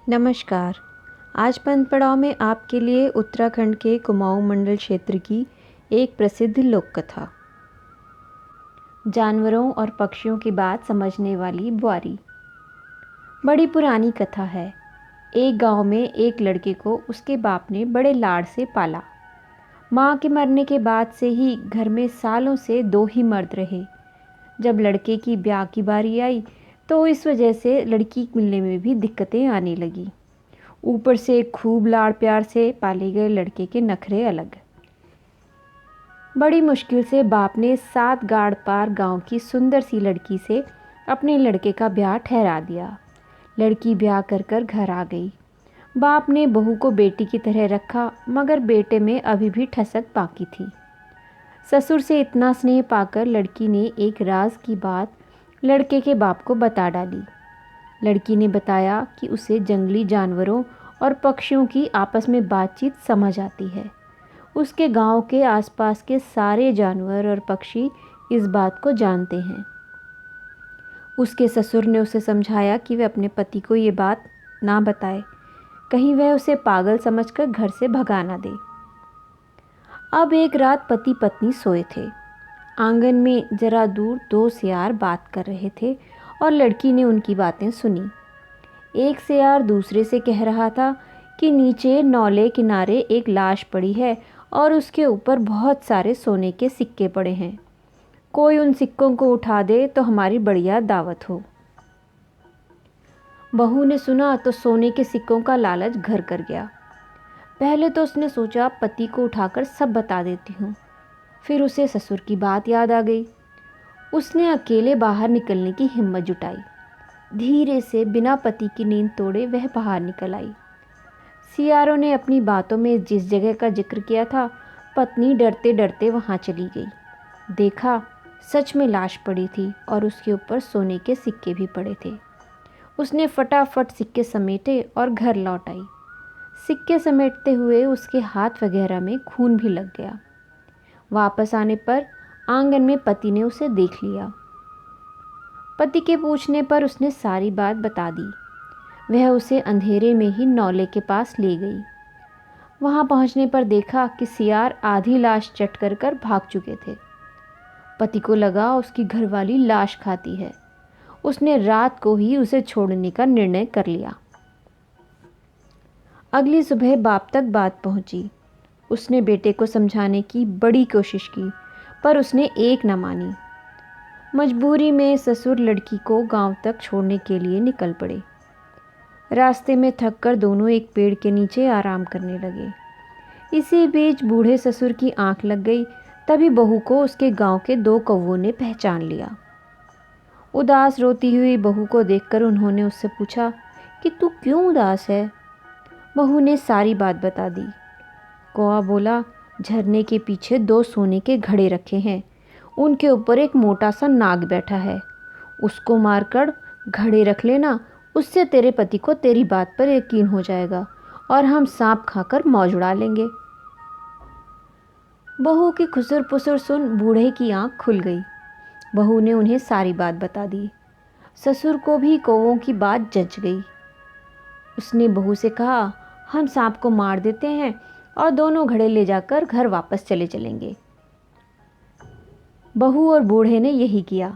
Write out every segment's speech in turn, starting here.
नमस्कार। आज पंत पड़ाव में आपके लिए उत्तराखंड के कुमाऊं मंडल क्षेत्र की एक प्रसिद्ध लोक कथा। जानवरों और पक्षियों की बात समझने वाली बुआरी। बड़ी पुरानी कथा है। एक गांव में एक लड़के को उसके बाप ने बड़े लाड से पाला। माँ के मरने के बाद से ही घर में सालों से दो ही मर्द रहे। जब लड़के की ब्याह की बारी आई तो इस वजह से लड़की मिलने में भी दिक्कतें आने लगी। ऊपर से खूब लाड़ प्यार से पाले गए लड़के के नखरे अलग। बड़ी मुश्किल से बाप ने 7 गाड़ पार गांव की सुंदर सी लड़की से अपने लड़के का ब्याह ठहरा दिया। लड़की ब्याह कर कर घर आ गई। बाप ने बहू को बेटी की तरह रखा, मगर बेटे में अभी भी ठसक बाकी थी। ससुर से इतना स्नेह पाकर लड़की ने एक राज की बात लड़के के बाप को बता डाली। लड़की ने बताया कि उसे जंगली जानवरों और पक्षियों की आपस में बातचीत समझ आती है। उसके गांव के आसपास के सारे जानवर और पक्षी इस बात को जानते हैं। उसके ससुर ने उसे समझाया कि वह अपने पति को ये बात ना बताए, कहीं वह उसे पागल समझकर घर से भगा ना दे। अब एक रात पति पत्नी सोए थे। आंगन में जरा दूर 2 सियार बात कर रहे थे और लड़की ने उनकी बातें सुनी। एक सियार दूसरे से कह रहा था कि नीचे नौले किनारे एक लाश पड़ी है और उसके ऊपर बहुत सारे सोने के सिक्के पड़े हैं। कोई उन सिक्कों को उठा दे तो हमारी बढ़िया दावत हो। बहू ने सुना तो सोने के सिक्कों का लालच घर कर गया। पहले तो उसने सोचा पति को उठाकर सब बता देती हूँ। फिर उसे ससुर की बात याद आ गई। उसने अकेले बाहर निकलने की हिम्मत जुटाई। धीरे से बिना पति की नींद तोड़े वह बाहर निकल आई। सियारों ने अपनी बातों में जिस जगह का जिक्र किया था, पत्नी डरते डरते वहां चली गई। देखा, सच में लाश पड़ी थी और उसके ऊपर सोने के सिक्के भी पड़े थे। उसने फटाफट सिक्के समेटे और घर लौट आई। सिक्के समेटते हुए उसके हाथ वगैरह में खून भी लग गया। वापस आने पर आंगन में पति ने उसे देख लिया। पति के पूछने पर उसने सारी बात बता दी। वह उसे अंधेरे में ही नौले के पास ले गई। वहां पहुंचने पर देखा कि सियार आधी लाश चट कर कर भाग चुके थे। पति को लगा उसकी घरवाली लाश खाती है। उसने रात को ही उसे छोड़ने का निर्णय कर लिया। अगली सुबह बाप तक बात पहुंची। उसने बेटे को समझाने की बड़ी कोशिश की, पर उसने एक न मानी। मजबूरी में ससुर लड़की को गांव तक छोड़ने के लिए निकल पड़े। रास्ते में थककर दोनों एक पेड़ के नीचे आराम करने लगे। इसी बीच बूढ़े ससुर की आंख लग गई। तभी बहू को उसके गांव के 2 कौवों ने पहचान लिया। उदास रोती हुई बहू को देखकर उन्होंने उससे पूछा कि तू क्यों उदास है। बहू ने सारी बात बता दी। कौवा बोला, झरने के पीछे 2 सोने के घड़े रखे हैं। उनके ऊपर एक मोटा सा नाग बैठा है। उसको मारकर घड़े रख लेना, उससे तेरे पति को तेरी बात पर यकीन हो जाएगा और हम सांप खाकर मौज उड़ा लेंगे। बहू की खुसुर पुसुर सुन बूढ़े की आंख खुल गई। बहू ने उन्हें सारी बात बता दी। ससुर को भी कौवों की बात जच गई। उसने बहू से कहा, हम सांप को मार देते हैं और दोनों घड़े ले जाकर घर वापस चले चलेंगे। बहू और बूढ़े ने यही किया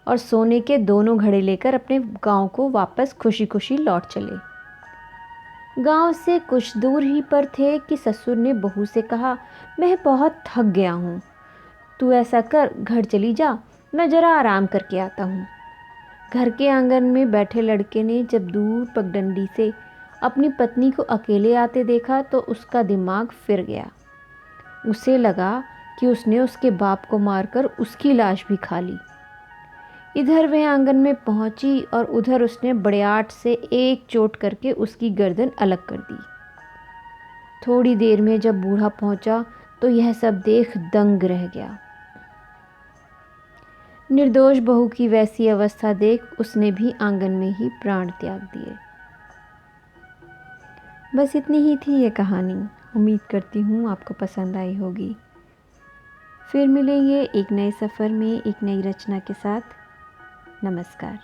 और सोने के दोनों घड़े लेकर अपने गांव को वापस खुशी खुशी लौट चले। गांव से कुछ दूर ही पर थे कि ससुर ने बहू से कहा, मैं बहुत थक गया हूँ, तू ऐसा कर घर चली जा, मैं जरा आराम करके आता हूँ। घर के आंगन में बैठे लड़के ने जब दूर पगडंडी से अपनी पत्नी को अकेले आते देखा तो उसका दिमाग फिर गया। उसे लगा कि उसने उसके बाप को मारकर उसकी लाश भी खा ली। इधर वह आंगन में पहुंची और उधर उसने बड़ियाट से एक चोट करके उसकी गर्दन अलग कर दी। थोड़ी देर में जब बूढ़ा पहुंचा तो यह सब देख दंग रह गया। निर्दोष बहू की वैसी अवस्था देख उसने भी आंगन में ही प्राण त्याग दिए। बस इतनी ही थी ये कहानी। उम्मीद करती हूँ आपको पसंद आई होगी। फिर मिलेंगे एक नए सफ़र में एक नई रचना के साथ। नमस्कार।